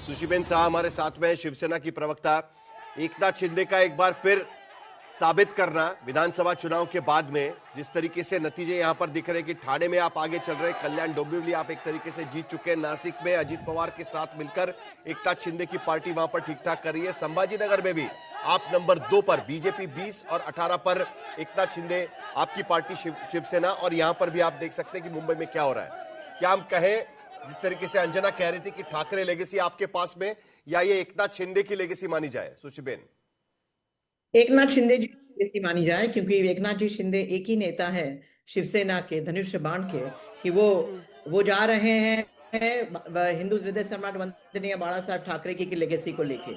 सुशीबेन शाह हमारे साथ में है, शिवसेना की प्रवक्ता। एकनाथ शिंदे का एक बार फिर साबित करना विधानसभा चुनाव के बाद में, जिस तरीके से नतीजे यहां पर दिख रहे हैं कि ठाणे में आप आगे चल रहे हैं, कल्याण डोंबिवली आप एक तरीके से जीत चुके हैं, नासिक में अजीत पवार के साथ मिलकर एकनाथ शिंदे की पार्टी वहां पर ठीक ठाक कर रही है, संभाजीनगर में भी आप नंबर 2 पर, बीजेपी 20 और 18 पर एकनाथ शिंदे आपकी पार्टी शिवसेना, और यहां पर भी आप देख सकते हैं कि मुंबई में क्या हो रहा है। क्या हम कहें, जिस तरीके से अंजना कह रही थी कि ठाकरे लेगेसी आपके पास में, या ये एकनाथ शिंदे की लेगेसी मानी जाए? सुशीबेन, एकनाथ शिंदे जी की मानी जाए, क्योंकि एकनाथ जी शिंदे एक ही नेता है शिवसेना के, धनुष बाण के, कि वो जा रहे हैं हिंदू हृदय सम्राट वंदनीय बाला साहब ठाकरे की लेगेसी को लेके।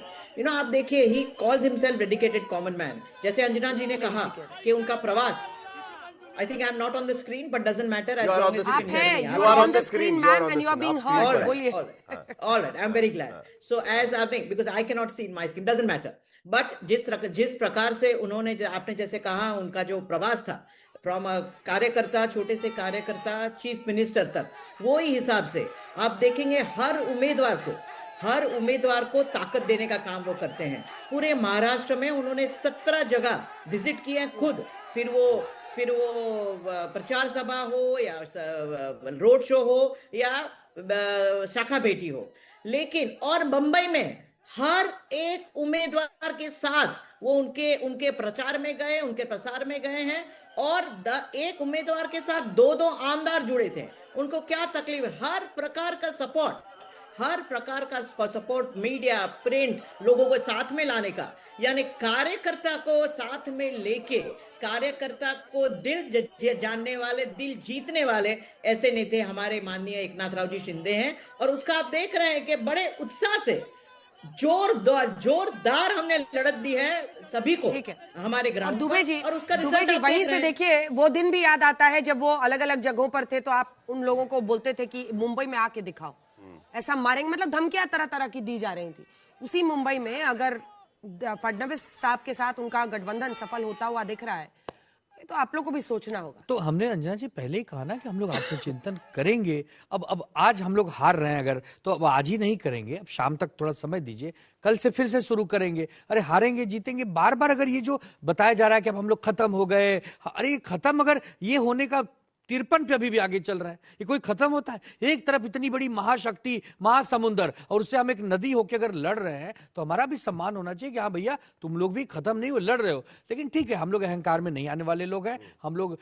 आप देखिए, he calls himself dedicated common man. जैसे अंजना जी ने कहा कि उनका प्रवास, I think I'm not on the screen, but doesn't matter. You are on the screen. You are on the screen, ma'am, and you are being heard. All right. I'm very glad. So as because I cannot see in my screen, doesn't matter. But जिस प्रकार से उन्होंने, आपने जैसे कहा, उनका जो प्रवास था, फ्रॉम कार्यकर्ता, छोटे से कार्यकर्ता चीफ मिनिस्टर तक, वो ही हिसाब से आप देखेंगे हर उम्मीदवार को ताकत देने का काम वो करते हैं। पूरे महाराष्ट्र में उन्होंने 17 जगह विजिट किए खुद, फिर वो प्रचार सभा हो या रोड शो हो या शाखा बेटी हो, लेकिन और मुंबई में हर एक उम्मीदवार के साथ वो उनके प्रचार में गए, उनके प्रसार में गए हैं, और एक उम्मीदवार के साथ 2-2 आमदार जुड़े थे। उनको क्या तकलीफ है, हर प्रकार का सपोर्ट, मीडिया, प्रिंट, लोगों को साथ में लाने का, यानी कार्यकर्ता को साथ में लेके, कार्यकर्ता को दिल जानने वाले, दिल जीतने वाले ऐसे नेता हमारे माननीय एकनाथ राव जी शिंदे हैं। और उसका आप देख रहे हैं कि बड़े उत्साह से जोरदार हमने लड़त दी है सभी को, हमारे ग्राम। दुबे जी, वहीं से देखिए, वो दिन भी याद आता है जब वो अलग अलग जगहों पर थे, तो आप उन लोगों को बोलते थे कि मुंबई में आके दिखाओ, ऐसा मारेंगे, मतलब धमकियां तरह तरह की दी जा रही थी। उसी मुंबई में अगर फडणवीस साहब के साथ उनका गठबंधन सफल होता हुआ दिख रहा है, तो आप लोग को भी सोचना होगा। तो हमने अंजना जी पहले ही कहा ना कि हम लोग आत्मचिंतन करेंगे। अब आज हम लोग हार रहे हैं अगर, तो अब आज ही नहीं करेंगे, अब शाम तक थोड़ा समय दीजिए, कल से फिर से शुरू करेंगे। अरे हारेंगे जीतेंगे, बार बार अगर ये जो बताया जा रहा है कि अब हम लोग खत्म हो गए, अरे खत्म, अगर ये होने का 53 पे अभी भी आगे चल रहा है, ये कोई खत्म होता है? एक तरफ इतनी बड़ी महाशक्ति, महासमुंदर, और उससे हम एक नदी होकर अगर लड़ रहे हैं, तो हमारा भी सम्मान होना चाहिए कि हाँ भैया, तुम लोग भी खत्म नहीं हो, लड़ रहे हो। लेकिन ठीक है, हम लोग अहंकार में नहीं आने वाले लोग हैं, हम लोग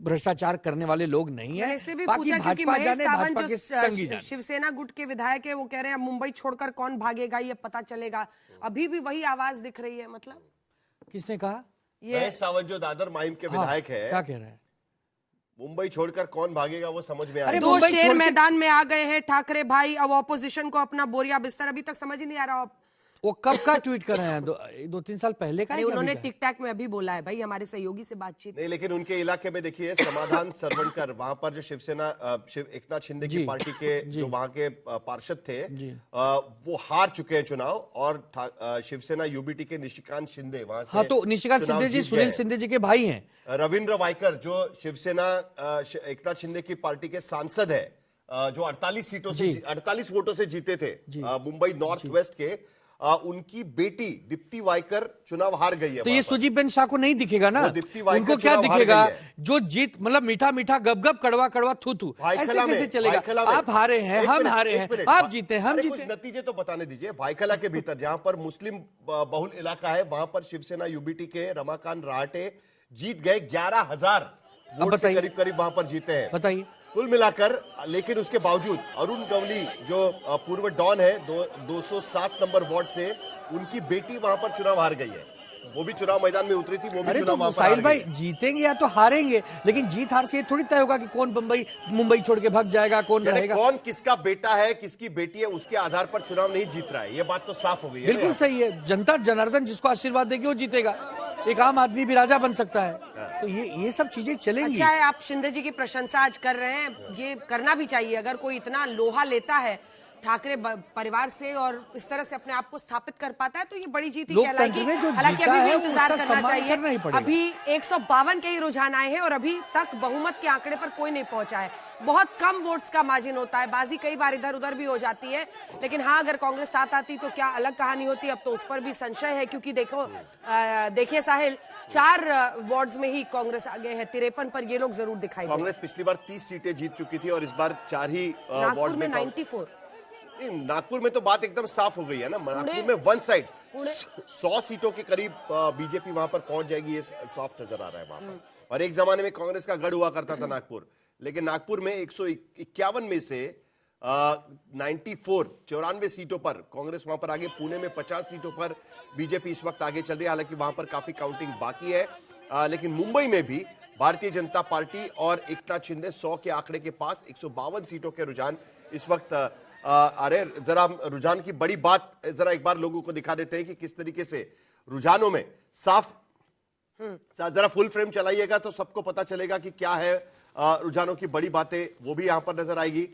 भ्रष्टाचार करने वाले लोग नहीं है। बाकी भाजपा जाने, भाजपा के संगी जाने। शिवसेना गुट के विधायक है, वो कह रहे हैं मुंबई छोड़कर कौन भागेगा ये पता चलेगा। अभी भी वही आवाज दिख रही है। मतलब किसने कहा? ये सावंत जो दादर माहिम के विधायक है, क्या कह रहे हैं? मुंबई छोड़कर कौन भागेगा वो समझ में आया। 2 शेर मैदान में आ गए हैं ठाकरे भाई, अब ऑपोजिशन को अपना बोरिया बिस्तर, अभी तक समझ ही नहीं आ रहा वो कब का ट्वीट कर रहे हैं? 2-3 साल पहले का? उन्होंने टिक टैक में अभी बोला है भाई, हमारे सहयोगी से बातचीत नहीं, लेकिन उनके इलाके में देखिए समाधान सरवणकर, वहां पर जो शिवसेना एकनाथ शिंदे की पार्टी के जो वहां के पार्षद थे, वो हार चुके हैं चुनाव, और शिवसेना यूबीटी के निशिकांत शिंदे वहां से, हाँ, तो निशिकांत शिंदे जी सुनील शिंदे जी के भाई हैं। रविंद्र वायकर जो शिवसेना एकनाथ शिंदे की पार्टी के सांसद है, जो 48 वोटों से जीते थे मुंबई नॉर्थ वेस्ट के, उनकी बेटी दीप्ति वायकर चुनाव हार गई है। तो ये सुजीबेन शाह को नहीं दिखेगा ना, उनको क्या दिखेगा? जो जीत, मतलब मीठा मीठा, गप गप, कड़वा कड़वा, थू थू, ऐसे कैसे चलेगा? आप हारे हैं, हम हारे हैं, आप जीते, हम जीते। कुछ नतीजे तो बताने दीजिए। भाईखला के भीतर जहां पर मुस्लिम बहुल इलाका है, वहां पर शिवसेना यूबीटी के रमाकांत राहटे जीत गए, 11,000 वोट से करीब करीब वहां पर जीते हैं। बताइए कुल मिलाकर। लेकिन उसके बावजूद अरुण गवली जो पूर्व डॉन है 207 नंबर वार्ड से, उनकी बेटी वहां पर चुनाव हार गई है। वो भी चुनाव मैदान में उतरी थी, वो भी चुनाव वहां पर हार गई। भाई जीतेंगे या तो हारेंगे, लेकिन जीत हार से ये थोड़ी तय होगा कि कौन मुंबई छोड़ के भाग जाएगा, कौन रहेगा। कौन किसका बेटा है, किसकी बेटी है, उसके आधार पर चुनाव नहीं जीत रहा है, ये बात तो साफ हो गई है। बिल्कुल सही है, जनता जनार्दन जिसको आशीर्वाद देगी वो जीतेगा, एक आम आदमी भी राजा बन सकता है। तो ये सब चीजें चलेंगी। अच्छा है, आप शिंदे जी की प्रशंसा आज कर रहे हैं, ये करना भी चाहिए। अगर कोई इतना लोहा लेता है ठाकरे परिवार से और इस तरह से अपने आप को स्थापित कर पाता है तो ये बड़ी जीत ही लोकतंत्र कहलाएगी। में जो हालांकि जीता अभी भी है, इंतजार उसका करना सम्मान करना ही चाहिए। पड़ेगा। अभी 152 के ही रुझान आए हैं और अभी तक बहुमत के आंकड़े पर कोई नहीं पहुंचा है। बहुत कम वोट्स का मार्जिन होता है, बाजी कई बार इधर उधर भी हो जाती है, लेकिन हाँ अगर कांग्रेस साथ आती तो क्या अलग कहानी होती। अब तो उस पर भी संशय है, क्योंकि देखिए साहिल, 4 वार्ड्स में ही कांग्रेस आगे है, 53 पर ये लोग जरूर दिखाई देंगे। कांग्रेस पिछली बार 30 सीटें जीत चुकी थी और इस बार 4 ही नागपुर वार्ड में में 94। नहीं, नागपुर में तो बात एकदम साफ हो गई है ना। नागपुर में वन साइड 100 सीटों के करीब बीजेपी वहां पर पहुंच जाएगी, ये सॉफ्ट नजर आ रहा है वहां पर। और एक जमाने में कांग्रेस का गढ़ हुआ करता था नागपुर, लेकिन नागपुर में 151 में से 94 सीटों पर कांग्रेस वहां पर आगे। पुणे में 50 सीटों पर बीजेपी इस वक्त आगे चल रही है, हालांकि वहां पर काफी काउंटिंग बाकी है। लेकिन मुंबई में भी भारतीय जनता पार्टी और एकनाथ शिंदे 100 के आंकड़े के पास, 152 सीटों के रुझान इस वक्त। अरे जरा रुझान की बड़ी बात जरा एक बार लोगों को दिखा देते हैं कि किस तरीके से रुझानों में साफ, जरा फुल फ्रेम चलाइएगा तो सबको पता चलेगा कि क्या है रुझानों की बड़ी बातें, वो भी यहां पर नजर आएगी।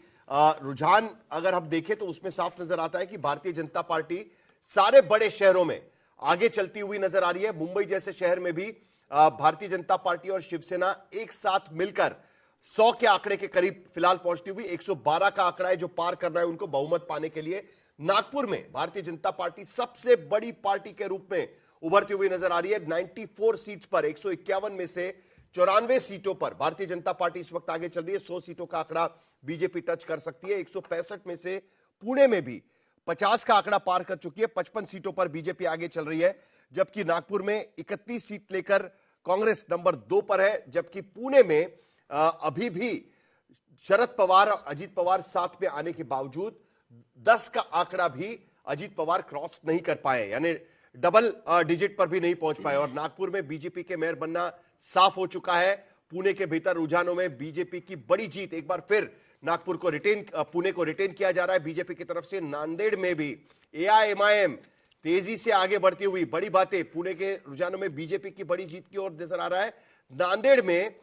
रुझान अगर हम देखें तो उसमें साफ नजर आता है कि भारतीय जनता पार्टी सारे बड़े शहरों में आगे चलती हुई नजर आ रही है। मुंबई जैसे शहर में भी भारतीय जनता पार्टी और शिवसेना एक साथ मिलकर 100 के आंकड़े के करीब फिलहाल पहुंचती हुई। 112 का आंकड़ा है जो पार करना है उनको बहुमत पाने के लिए। नागपुर में भारतीय जनता पार्टी सबसे बड़ी पार्टी के रूप में उभरती हुई नजर आ रही है। 94 सीट्स पर 151 में से 94 सीटों पर भारतीय जनता पार्टी इस वक्त आगे चल रही है। 100 सीटों का आंकड़ा बीजेपी टच कर सकती है। 165 में से पुणे में भी 50 का आंकड़ा पार कर चुकी है। 55 सीटों पर बीजेपी आगे चल रही है, जबकि नागपुर में 31 सीट लेकर कांग्रेस नंबर 2 पर है। जबकि पुणे में अभी भी शरद पवार और अजीत पवार साथ में आने के बावजूद 10 का आंकड़ा भी अजीत पवार क्रॉस नहीं कर पाए, यानी डबल डिजिट पर भी नहीं पहुंच पाए। और नागपुर में बीजेपी के मेयर बनना साफ हो चुका है। पुणे के भीतर रुझानों में बीजेपी की बड़ी जीत, एक बार फिर नागपुर को पुणे को रिटेन किया जा रहा है बीजेपी की तरफ से। नांदेड़ में भी एआईएमआईएम तेजी से आगे बढ़ती हुई, बड़ी बातें पुणे के रुझानों में बीजेपी की बड़ी जीत की ओर नजर आ रहा है। नांदेड़ में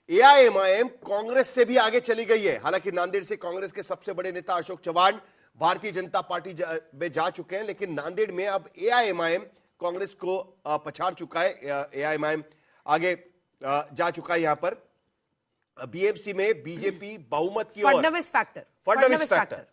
एआईएमआईएम कांग्रेस से भी आगे चली गई है। हालांकि नांदेड़ से कांग्रेस के सबसे बड़े नेता अशोक चव्हाण भारतीय जनता पार्टी में जा चुके हैं, लेकिन नांदेड़ में अब एआईएमआईएम कांग्रेस को पछाड़ चुका है। एआईएमआईएम आगे जा चुका है। यहां पर बीएमसी में बीजेपी बहुमत की ओर, फडणवीस फैक्टर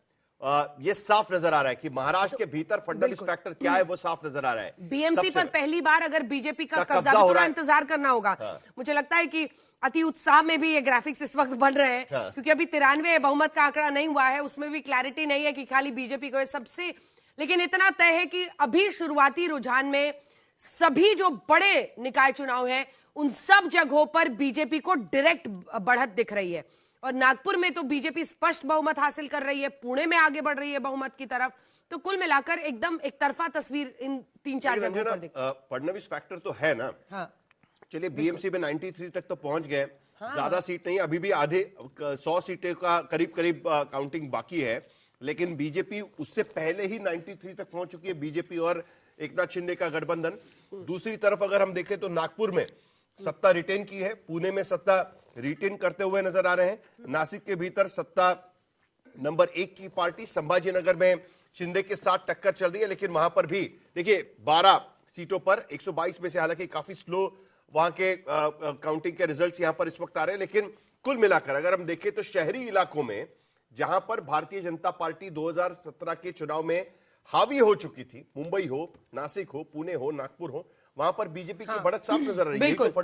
ये साफ नजर आ रहा है कि महाराष्ट्र के भीतर फडणवीस फैक्टर क्या है वो साफ नजर आ रहा है। बीएमसी पर पहली बार अगर बीजेपी का कब्जा कब्जा हो भी रहा थोड़ा है। इंतजार करना होगा। मुझे लगता है कि अति उत्साह में भी ये ग्राफिक्स इस वक्त बन रहे हैं, क्योंकि अभी 93 बहुमत का आंकड़ा नहीं हुआ है, उसमें भी क्लैरिटी नहीं है कि खाली बीजेपी को सबसे। लेकिन इतना तय है कि अभी शुरुआती रुझान में सभी जो बड़े निकाय चुनाव हैं उन सब जगहों पर बीजेपी को डायरेक्ट बढ़त दिख रही है। और नागपुर में तो बीजेपी स्पष्ट बहुमत हासिल कर रही है, पुणे में आगे बढ़ रही है बहुमत की तरफ। तो कुल मिलाकर एकदम एक तरफा तस्वीर इन 3-4 जगहों पर दिख। फडणवीस फैक्टर तो है ना। हाँ। चलिए बीएमसी में 93 तक तो पहुंच गए। ज्यादा सीट नहीं, अभी भी आधे 100 सीटें का करीब करीब काउंटिंग बाकी है, लेकिन बीजेपी उससे पहले ही 93 तक पहुंच चुकी है। बीजेपी और एकनाथ शिंदे का गठबंधन। दूसरी तरफ अगर हम देखें तो नागपुर में सत्ता रिटेन की है, पुणे में सत्ता रिटेन करते हुए नजर आ रहे हैं। नासिक के भीतर सत्ता नंबर 1 की पार्टी संभाजीनगर में शिंदे के साथ टक्कर चल रही है, लेकिन वहां पर भी देखिए 12 सीटों पर 122 में से, हालांकि काफी स्लो वहां के काउंटिंग के रिजल्ट्स यहां पर इस वक्त आ रहे हैं। लेकिन कुल मिलाकर अगर हम देखें तो शहरी इलाकों में जहां पर भारतीय जनता पार्टी 2017 के चुनाव में हावी हो चुकी थी, मुंबई हो, नासिक हो, पुणे हो, नागपुर हो, वहां पर बीजेपी की बढ़त साफ नजर आ रही है।